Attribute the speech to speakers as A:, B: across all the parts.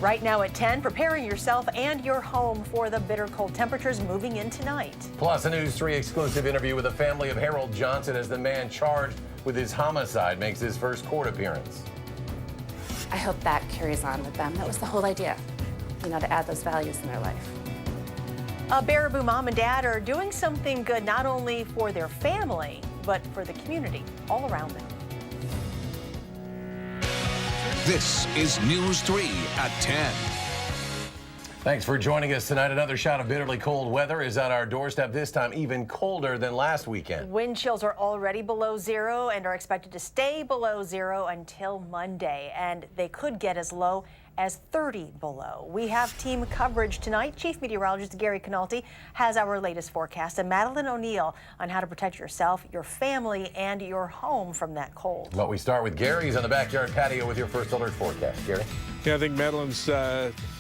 A: Right now at 10, preparing yourself and your home for the bitter cold temperatures moving in tonight.
B: Plus, a News 3 exclusive interview with the family of Harold Johnson as the man charged with his homicide makes his first court appearance.
C: I hope that carries on with them. That was the whole idea, to add those values in their life.
A: Baraboo mom and dad are doing something good not only for their family, but for the community all around them.
D: This is News 3 at 10.
B: Thanks for joining us tonight. Another shot of bitterly cold weather is at our doorstep, this time even colder than last weekend.
A: Wind chills are already below zero and are expected to stay below zero until Monday, and they could get as low as 30 below. We have team coverage tonight. Chief Meteorologist Gary Canalti has our latest forecast, and Madeline O'Neill on how to protect yourself, your family, and your home from that cold.
B: But we start with Gary's on the backyard patio with your first alert forecast. Gary?
E: Yeah, I think Madeline's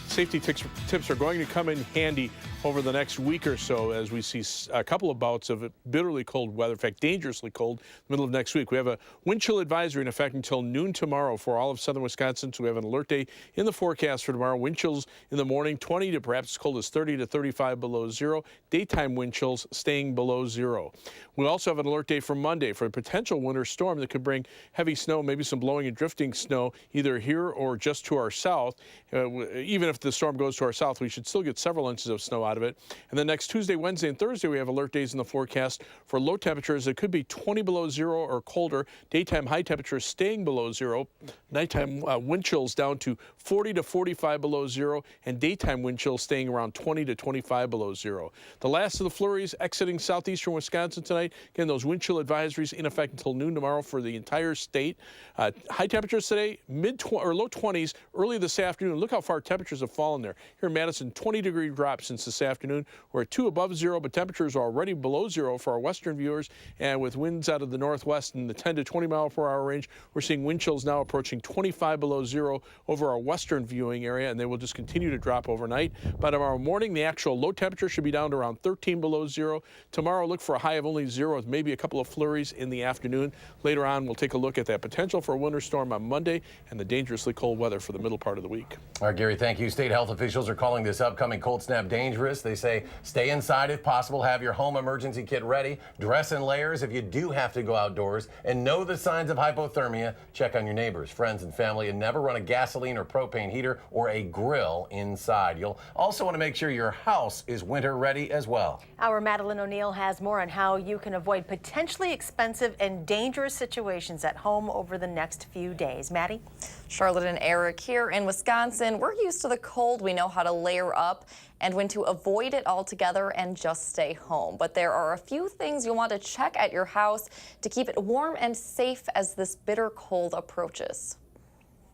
E: safety tips are going to come in handy over the next week or so as we see a couple of bouts of bitterly cold weather, in fact, dangerously cold, middle of next week. We have a wind chill advisory in effect until noon tomorrow for all of southern Wisconsin, so we have an alert day in the forecast for tomorrow. Wind chills in the morning, 20 to perhaps as cold as 30 to 35 below zero. Daytime wind chills staying below zero. We also have an alert day for Monday for a potential winter storm that could bring heavy snow, maybe some blowing and drifting snow, either here or just to our south. Even if the storm goes to our south, we should still get several inches of snow out of it. And then next Tuesday, Wednesday, and Thursday, we have alert days in the forecast for low temperatures that could be 20 below zero or colder. Daytime high temperatures staying below zero. Nighttime wind chills down to 40 to 45 below zero, and daytime wind chills staying around 20 to 25 below zero. The last of the flurries exiting southeastern Wisconsin tonight. Again, those wind chill advisories in effect until noon tomorrow for the entire state. High temperatures today, low 20s early this afternoon. Look how far temperatures have fallen there. Here in Madison, 20-degree drop since this afternoon. We're at 2 above zero, but temperatures are already below zero for our western viewers. And with winds out of the northwest in the 10 to 20 mile per hour range, we're seeing wind chills now approaching 25 below zero over our western viewing area, and they will just continue to drop overnight. By tomorrow morning, the actual low temperature should be down to around 13 below zero. Tomorrow, look for a high of only zero with maybe a couple of flurries in the afternoon. Later on, we'll take a look at that potential for a winter storm on Monday and the dangerously cold weather for the middle part of the week.
B: All right, Gary, thank you. State health officials are calling this upcoming cold snap dangerous. They say stay inside if possible, have your home emergency kit ready, dress in layers if you do have to go outdoors, and know the signs of hypothermia. Check on your neighbors, friends, and family, and never run a gasoline or propane heater or a grill inside. You'll also want to make sure your house is winter ready as well.
A: Our Madeline O'Neill has more on how you can avoid potentially expensive and dangerous situations at home over the next few days. Maddie?
F: Charlotte and Eric, here in Wisconsin, we're used to the cold. We know how to layer up and when to avoid it altogether and just stay home. But there are a few things you'll want to check at your house to keep it warm and safe as this bitter cold approaches.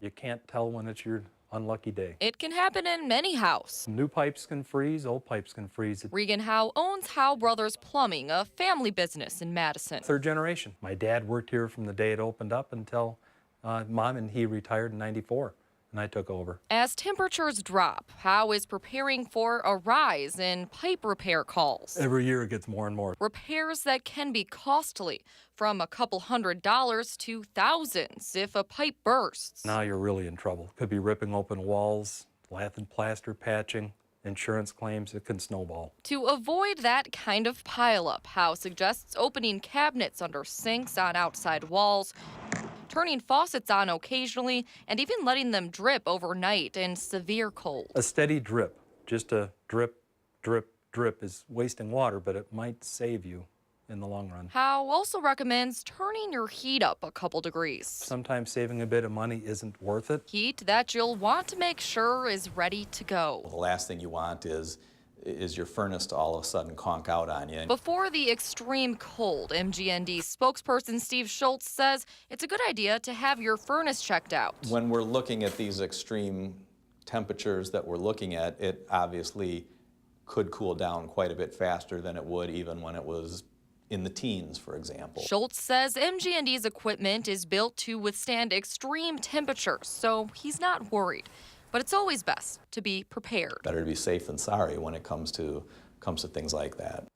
G: You can't tell when it's your unlucky day.
H: It can happen in many houses.
G: New pipes can freeze, old pipes can freeze.
H: Regan Howe owns Howe Brothers Plumbing, a family business in Madison.
G: Third generation. My dad worked here from the day it opened up until Mom and he retired in '94. And I took over.
H: As temperatures drop, Howe is preparing for a rise in pipe repair calls.
G: Every year it gets more and more.
H: Repairs that can be costly, from a couple $100s to thousands if a pipe bursts.
G: Now you're really in trouble. Could be ripping open walls, lath and plaster patching, insurance claims. It can snowball.
H: To avoid that kind of pileup, Howe suggests opening cabinets under sinks on outside walls, turning faucets on occasionally, and even letting them drip overnight in severe cold.
G: A steady drip, just a drip, drip, drip is wasting water, but it might save you in the long run.
H: Howe also recommends turning your heat up a couple degrees.
G: Sometimes saving a bit of money isn't worth it.
H: Heat that you'll want to make sure is ready to go.
I: The last thing you want is your furnace to all of a sudden conk out on you.
H: Before the extreme cold, MGND spokesperson Steve Schultz says it's a good idea to have your furnace checked out.
I: When we're looking at these extreme temperatures that we're looking at, it obviously could cool down quite a bit faster than it would even when it was in the teens, for example.
H: Schultz says MGND's equipment is built to withstand extreme temperatures, so he's not worried. But it's always best to be prepared.
I: Better to be safe than sorry when it comes to things like that.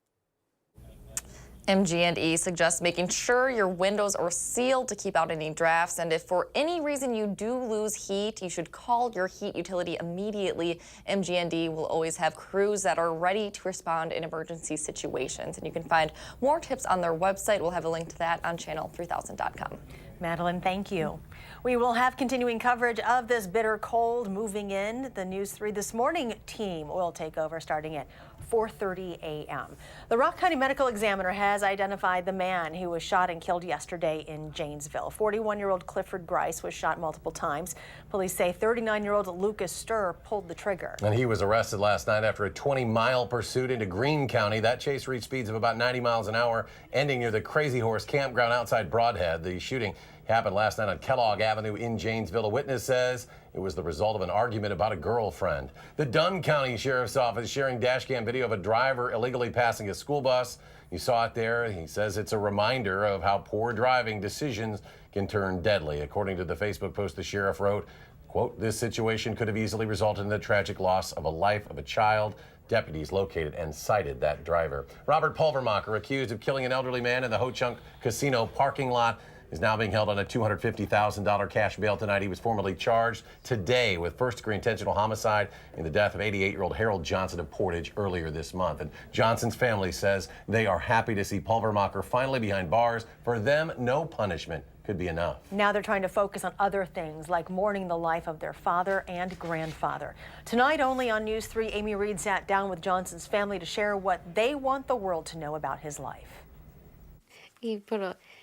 F: MG&E suggests making sure your windows are sealed to keep out any drafts, and if for any reason you do lose heat, you should call your heat utility immediately. MG&E will always have crews that are ready to respond in emergency situations, and you can find more tips on their website. We'll have a link to that on channel3000.com.
A: Madeline, thank you. We will have continuing coverage of this bitter cold moving in. The News 3 This Morning team will take over starting at 4:30 a.m. The Rock County Medical Examiner has identified the man who was shot and killed yesterday in Janesville. 41-year-old Clifford Grice was shot multiple times. Police say 39-year-old Lucas Sturr pulled the trigger.
B: And he was arrested last night after a 20-mile pursuit into Greene County. That chase reached speeds of about 90 miles an hour, ending near the Crazy Horse campground outside Broadhead. The shooting happened last night on Kellogg Avenue in Janesville. A witness says it was the result of an argument about a girlfriend. The Dunn County Sheriff's Office sharing dashcam video of a driver illegally passing a school bus. You saw it there. He says it's a reminder of how poor driving decisions can turn deadly. According to the Facebook post, the sheriff wrote, quote, "This situation could have easily resulted in the tragic loss of a life of a child." Deputies located and cited that driver. Robert Pulvermacher, accused of killing an elderly man in the Ho-Chunk Casino parking lot, is now being held on a $250,000 cash bail tonight. He was formally charged today with first-degree intentional homicide in the death of 88-year-old Harold Johnson of Portage earlier this month. And Johnson's family says they are happy to see Pulvermacher finally behind bars. For them, no punishment could be enough.
A: Now they're trying to focus on other things like mourning the life of their father and grandfather. Tonight only on News 3, Amy Reed sat down with Johnson's family to share what they want the world to know about his life.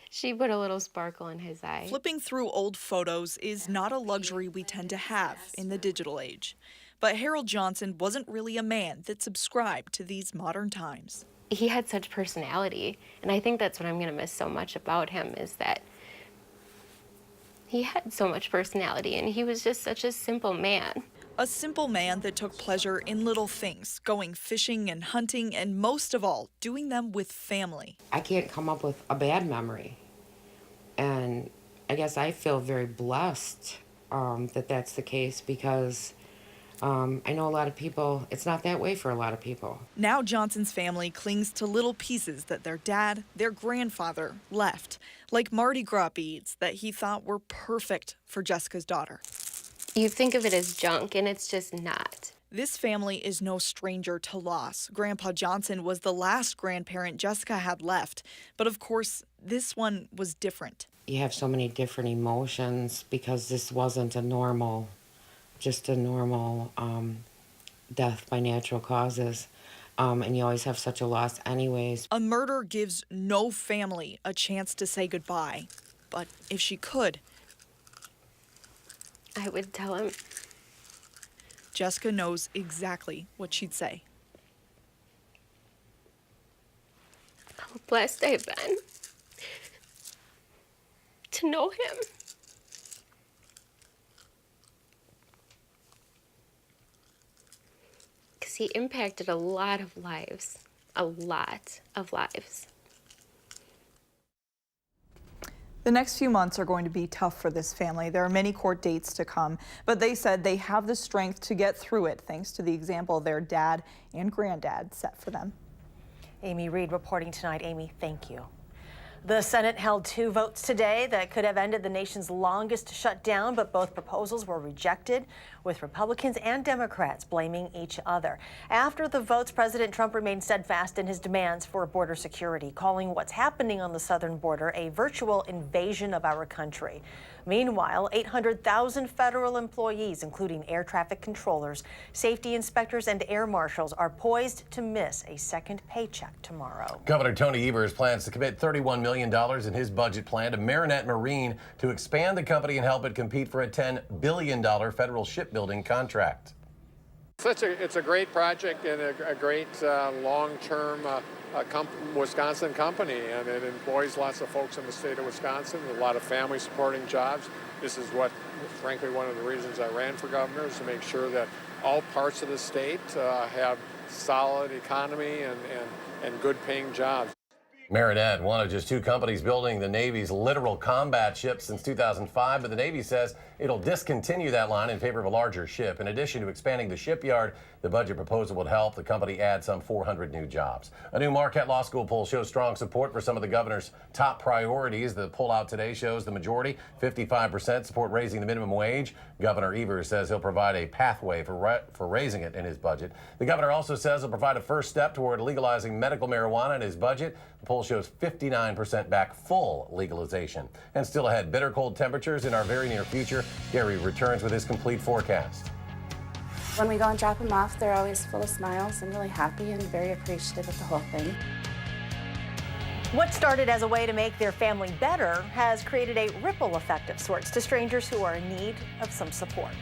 J: She put a little sparkle in his eye.
K: Flipping through old photos is not a luxury we tend to have in the digital age. But Harold Johnson wasn't really a man that subscribed to these modern times.
J: He had such personality, and I think that's what I'm going to miss so much about him, is that he had so much personality, and he was just such a simple man.
K: A simple man that took pleasure in little things, going fishing and hunting, and most of all, doing them with family.
L: I can't come up with a bad memory. And I guess I feel very blessed that that's the case, because I know a lot of people, it's not that way for a lot of people.
K: Now Johnson's family clings to little pieces that their dad, their grandfather, left, like Mardi Gras beads that he thought were perfect for Jessica's daughter.
J: You think of it as junk, and it's just not.
K: This family is no stranger to loss. Grandpa Johnson was the last grandparent Jessica had left, but of course, this one was different.
L: You have so many different emotions because this wasn't just a normal death by natural causes, and you always have such a loss anyways.
K: A murder gives no family a chance to say goodbye, but if she could,
J: I would tell him.
K: Jessica knows exactly what she'd say.
J: How blessed I've been to know him. Because he impacted a lot of lives, a lot of lives.
K: The next few months are going to be tough for this family. There are many court dates to come, but they said they have the strength to get through it thanks to the example their dad and granddad set for them.
A: Amy Reed reporting tonight. Amy, thank you. The Senate held 2 votes today that could have ended the nation's longest shutdown, but both proposals were rejected, with Republicans and Democrats blaming each other. After the votes, President Trump remained steadfast in his demands for border security, calling what's happening on the southern border a virtual invasion of our country. Meanwhile, 800,000 federal employees, including air traffic controllers, safety inspectors, and air marshals, are poised to miss a second paycheck tomorrow.
B: Governor Tony Evers plans to commit $31 million in his budget plan to Marinette Marine to expand the company and help it compete for a $10 billion federal shipbuilding contract.
M: It's a great project and a great long-term Wisconsin company, and it employs lots of folks in the state of Wisconsin, a lot of family supporting jobs. This is what, frankly, one of the reasons I ran for governor, is to make sure that all parts of the state have solid economy and good paying jobs.
B: Marinette, one of just 2 companies building the Navy's littoral combat ships since 2005, but the Navy says it'll discontinue that line in favor of a larger ship. In addition to expanding the shipyard, the budget proposal would help the company add some 400 new jobs. A new Marquette Law School poll shows strong support for some of the governor's top priorities. The poll out today shows the majority, 55%, support raising the minimum wage. Governor Evers says he'll provide a pathway for raising it in his budget. The governor also says he'll provide a first step toward legalizing medical marijuana in his budget. The poll shows 59% back full legalization. And still ahead, bitter cold temperatures in our very near future. Gary returns with his complete forecast.
C: When we go and drop them off, they're always full of smiles and really happy and very appreciative of the whole thing.
A: What started as a way to make their family better has created a ripple effect of sorts to strangers who are in need of some support.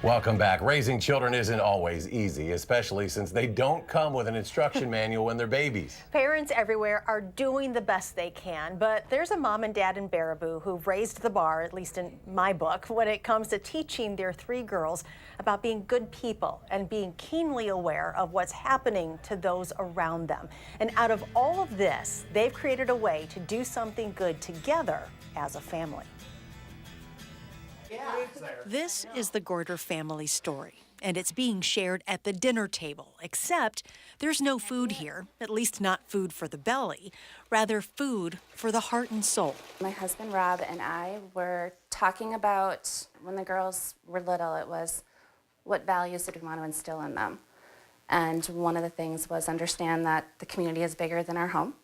B: Welcome back. Raising children isn't always easy, especially since they don't come with an instruction manual when they're babies.
A: Parents everywhere are doing the best they can, but there's a mom and dad in Baraboo who've raised the bar, at least in my book, when it comes to teaching their 3 girls about being good people and being keenly aware of what's happening to those around them. And out of all of this, they've created a way to do something good together as a family. This is the Gorder family story, and it's being shared at the dinner table, except there's no food here, at least not food for the belly, rather food for the heart and soul.
C: My husband Rob and I were talking about, when the girls were little, it was what values did we want to instill in them? And one of the things was understand that the community is bigger than our home.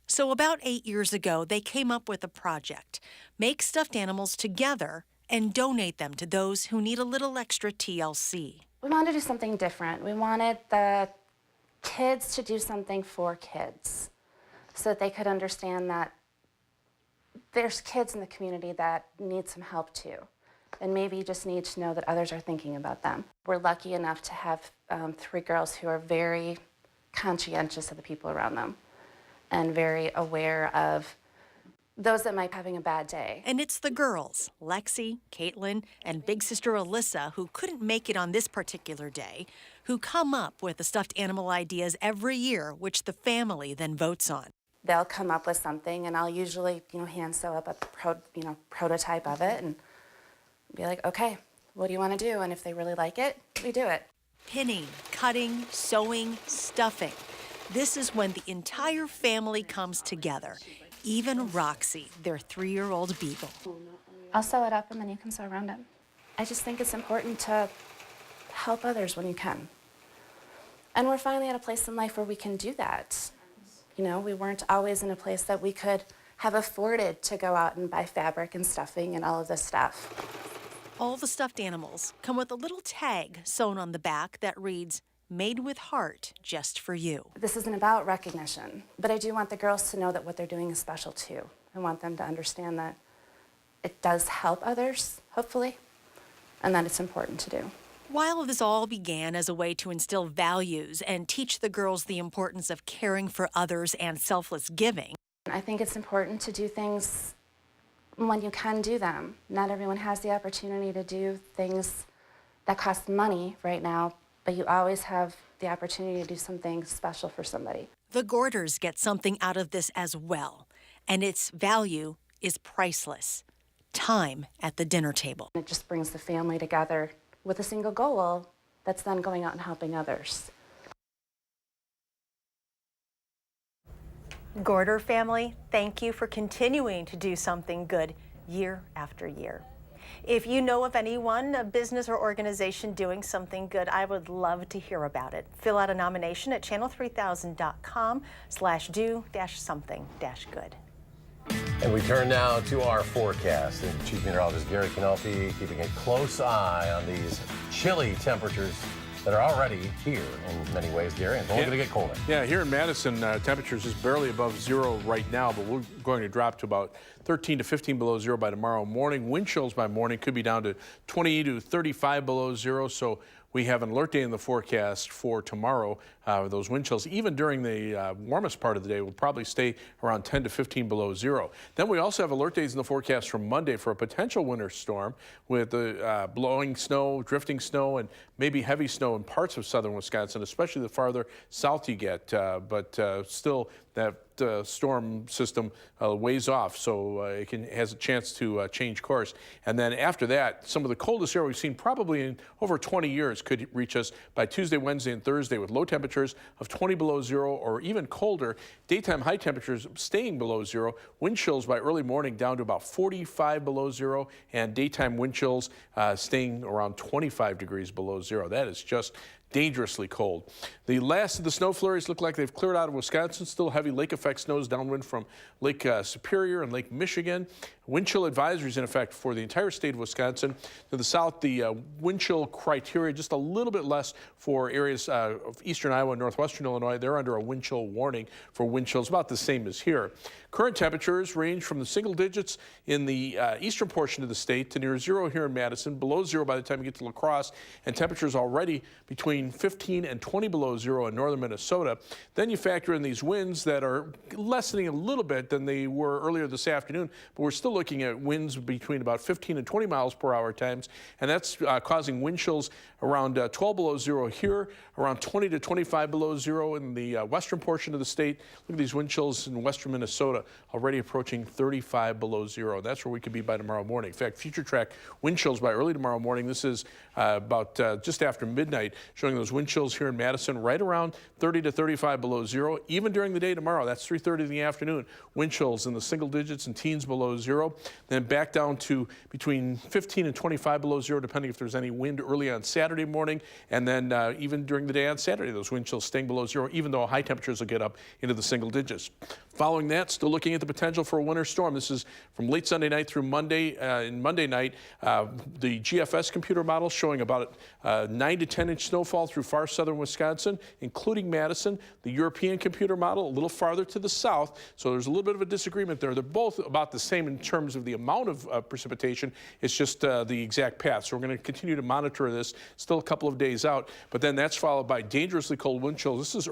A: So about 8 years ago, they came up with a project, make stuffed animals together and donate them to those who need a little extra TLC.
C: We wanted to do something different. We wanted the kids to do something for kids so that they could understand that there's kids in the community that need some help too. and maybe you just need to know that others are thinking about them. We're lucky enough to have 3 girls who are very conscientious of the people around them and very aware of those that might be having a bad day.
A: And it's the girls, Lexi, Caitlin, and big sister Alyssa, who couldn't make it on this particular day, who come up with the stuffed animal ideas every year, which the family then votes on.
C: They'll come up with something, and I'll usually, hand sew up a prototype of it and be like, okay, what do you want to do? And if they really like it, we do it.
A: Pinning, cutting, sewing, stuffing. This is when the entire family comes together. Even Roxy, their 3-year-old beagle.
C: I'll sew it up and then you can sew around it. I just think it's important to help others when you can. And we're finally at a place in life where we can do that. We weren't always in a place that we could have afforded to go out and buy fabric and stuffing and all of this stuff.
A: All the stuffed animals come with a little tag sewn on the back that reads, "Made with heart, just for you."
C: This isn't about recognition, but I do want the girls to know that what they're doing is special too. I want them to understand that it does help others, hopefully, and that it's important to do.
A: While this all began as a way to instill values and teach the girls the importance of caring for others and selfless giving,
C: I think it's important to do things when you can do them. Not everyone has the opportunity to do things that cost money right now, but you always have the opportunity to do something special for somebody.
A: the Gorders get something out of this as well, and its value is priceless. Time at the dinner table.
C: It just brings the family together with a single goal that's then going out and helping others.
A: Gorder family, thank you for continuing to do something good year after year. If you know of anyone, a business or organization doing something good, I would love to hear about it. Fill out a nomination at channel3000.com/do-something-good.
B: And we turn now to our forecast. And Chief Meteorologist Gary Canopy keeping a close eye on these chilly temperatures that are already here in many ways, Gary, and it's only going to get colder.
E: Yeah, here in Madison, temperatures is barely above zero right now, but we're going to drop to about 13 to 15 below zero by tomorrow morning. Wind chills by morning could be down to 20 to 35 below zero, so we have an alert day in the forecast for tomorrow. Those wind chills, even during the warmest part of the day, will probably stay around 10 to 15 below zero. Then we also have alert days in the forecast for Monday for a potential winter storm with the blowing snow, drifting snow, and maybe heavy snow in parts of southern Wisconsin, especially the farther south you get. But still, that storm system ways off, so it has a chance to change course. And then after that, some of the coldest air we've seen probably in over 20 years could reach us by Tuesday, Wednesday, and Thursday with low temperatures of 20 below zero or even colder. Daytime high temperatures staying below zero. Wind chills by early morning down to about 45 below zero, and daytime wind chills staying around 25 degrees below zero. That is just dangerously cold. The last of the snow flurries look like they've cleared out of Wisconsin. Still heavy lake effect snows downwind from Lake Superior and Lake Michigan. Wind chill advisories in effect for the entire state of Wisconsin. To the south, the wind chill criteria just a little bit less for areas of eastern Iowa and northwestern Illinois. They're under a wind chill warning for wind chills, about the same as here. Current temperatures range from the single digits in the eastern portion of the state to near zero here in Madison, below zero by the time you get to La Crosse, and temperatures already between 15 and 20 below zero in northern Minnesota. Then you factor in these winds that are lessening a little bit than they were earlier this afternoon, but we're still looking at winds between about 15 and 20 miles per hour times, and that's causing wind chills around 12 below zero here, around 20 to 25 below zero in the western portion of the state. Look at these wind chills in western Minnesota, already approaching 35 below zero. That's where we could be by tomorrow morning. In fact, future track wind chills by early tomorrow morning. This is about just after midnight, showing those wind chills here in Madison right around 30 to 35 below zero. Even during the day tomorrow, that's 3:30 in the afternoon, wind chills in the single digits and teens below zero. Then back down to between 15 and 25 below zero, depending if there's any wind early on Saturday morning. And then even during the day on Saturday, those wind chills staying below zero, even though high temperatures will get up into the single digits. Following that, still looking at the potential for a winter storm. This is from late Sunday night through Monday. And Monday night, the GFS computer model showing about 9 to 10 inch snowfall rainfall through far southern Wisconsin, including Madison. The European computer model a little farther to the south, so there's a little bit of a disagreement there. They're both about the same in terms of the amount of precipitation. It's just the exact path. So we're going to continue to monitor this. Still a couple of days out, but then that's followed by dangerously cold wind chills. This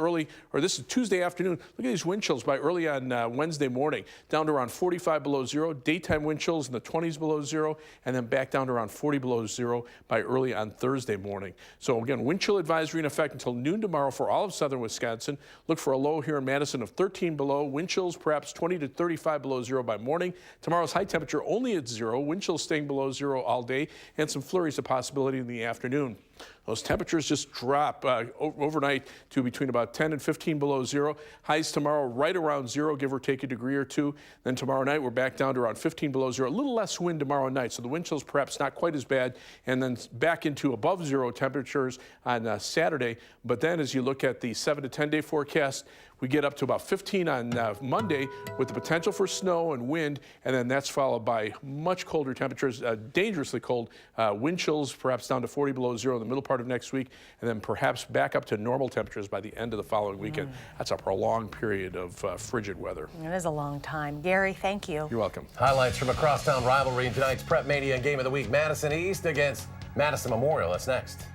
E: is Tuesday afternoon. Look at these wind chills by early on Wednesday morning, down to around 45 below zero. Daytime wind chills in the 20s below zero, and then back down to around 40 below zero by early on Thursday morning. So again, wind chill advisory in effect until noon tomorrow for all of southern Wisconsin. Look for a low here in Madison of 13 below. Wind chills perhaps 20 to 35 below zero by morning. Tomorrow's high temperature only at zero. Wind chills staying below zero all day, and some flurries a possibility in the afternoon. Those temperatures just drop overnight to between about 10 and 15 below zero. Highs tomorrow right around zero, give or take a degree or two. Then tomorrow night we're back down to around 15 below zero. A little less wind tomorrow night, so the wind chills perhaps not quite as bad. And then back into above zero temperatures on Saturday. But then as you look at the 7 to 10 day forecast, we get up to about 15 on Monday with the potential for snow and wind, and then that's followed by much colder temperatures, dangerously cold wind chills, perhaps down to 40 below zero in the middle part of next week, and then perhaps back up to normal temperatures by the end of the following weekend. That's a prolonged period of frigid weather.
A: It is a long time. Gary, thank you.
E: You're welcome.
B: Highlights from a crosstown rivalry in tonight's Prep Mania Game of the Week. Madison East against Madison Memorial. That's next.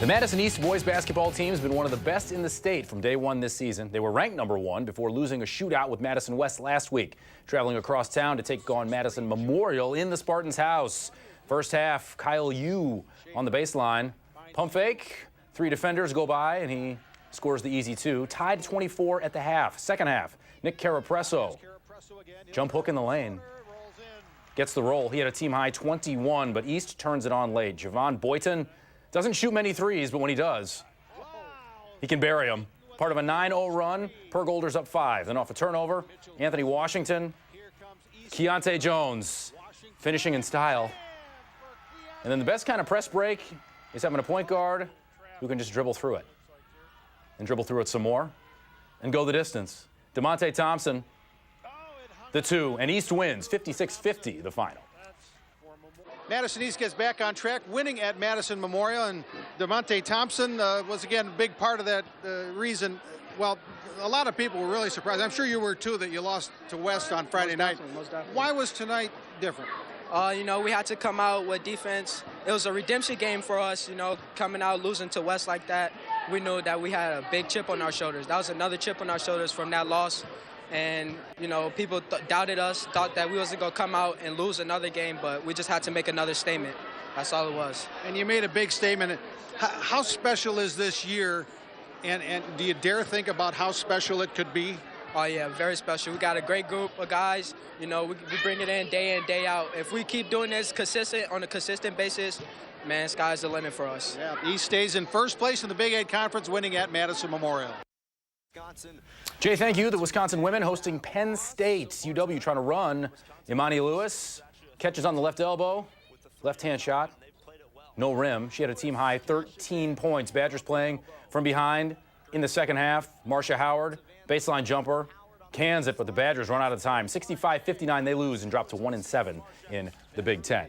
N: The Madison East boys basketball team has been one of the best in the state from day one this season. They were ranked #1 before losing a shootout with Madison West last week, traveling across town to take on Madison Memorial in the Spartans' house. First half, Kyle Yu on the baseline. Pump fake, 3 defenders go by, and he scores the easy 2. Tied 24 at the half. Second half, Nick Carapresso. Jump hook in the lane. Gets the roll. He had a team-high 21, but East turns it on late. Javon Boyton doesn't shoot many threes, but when he does, he can bury them. Part of a 9-0 run. Pergolder's up 5. Then off a turnover, Anthony Washington, Keontae Jones finishing in style. And then the best kind of press break is having a point guard who can just dribble through it. And dribble through it some more and go the distance. DeMonte Thompson, the 2, and East wins 56-50 the final.
O: Madison East gets back on track, winning at Madison Memorial, and DeMonte Thompson was again a big part of that reason. Well, a lot of people were really surprised. I'm sure you were too, that you lost to West on Friday night.
P: Most definitely.
O: Why was tonight different?
P: You know, we had to come out with defense. It was a redemption game for us, you know, coming out losing to West like that. We knew that we had a big chip on our shoulders. That was another chip on our shoulders from that loss. And, you know, people doubted us, thought that we wasn't going to come out and lose another game, but we just had to make another statement. That's all it was.
O: And you made a big statement. How special is this year, and do you dare think about how special it could be?
P: Oh, yeah, very special. We got a great group of guys. You know, we bring it in, day out. If we keep doing this on a consistent basis, man, sky's the limit for us.
O: Yeah, East stays in first place in the Big 8 Conference, winning at Madison Memorial.
N: Jay, thank you. The Wisconsin women hosting Penn State. UW trying to run. Imani Lewis catches on the left elbow. Left-hand shot. No rim. She had a team-high 13 points. Badgers playing from behind in the second half. Marcia Howard, baseline jumper. Cans it, but the Badgers run out of time. 65-59, they lose and drop to 1-7 in the Big Ten.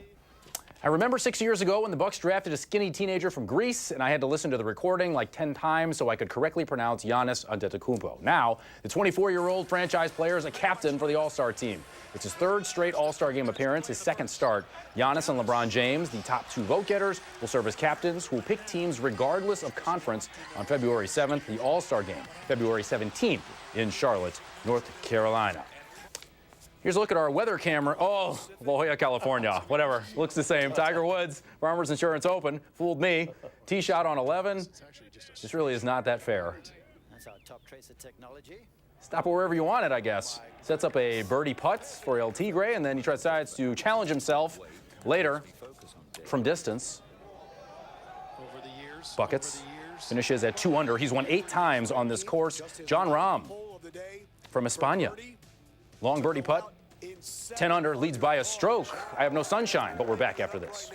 N: I remember 6 years ago when the Bucks drafted a skinny teenager from Greece, and I had to listen to the recording like 10 times so I could correctly pronounce Giannis Antetokounmpo. Now, the 24-year-old franchise player is a captain for the All-Star team. It's his 3rd straight All-Star game appearance, his 2nd start. Giannis and LeBron James, the top 2 vote-getters, will serve as captains who will pick teams regardless of conference on February 7th, the All-Star game, February 17th in Charlotte, North Carolina. Here's a look at our weather camera. Oh, La Jolla, California. Whatever. Looks the same. Tiger Woods, Farmers Insurance Open. Fooled me. Tee shot on 11. This really is not that fair.
Q: That's our top tracer technology.
N: Stop it wherever you want it, I guess. Sets up a birdie putt for El Tigre, and then he decides to challenge himself later from distance. Buckets. Finishes at 2 under. He's won 8 times on this course. John Rahm from España. Long birdie putt, 10 under, leads by a stroke. I have no sunshine, but we're back after this.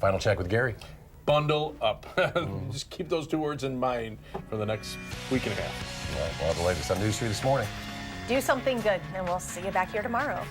B: Final check with Gary.
E: Bundle up. Just keep those 2 words in mind for the next week and a half.
B: All right, well, the latest on News 3 this morning.
A: Do something good, and we'll see you back here tomorrow.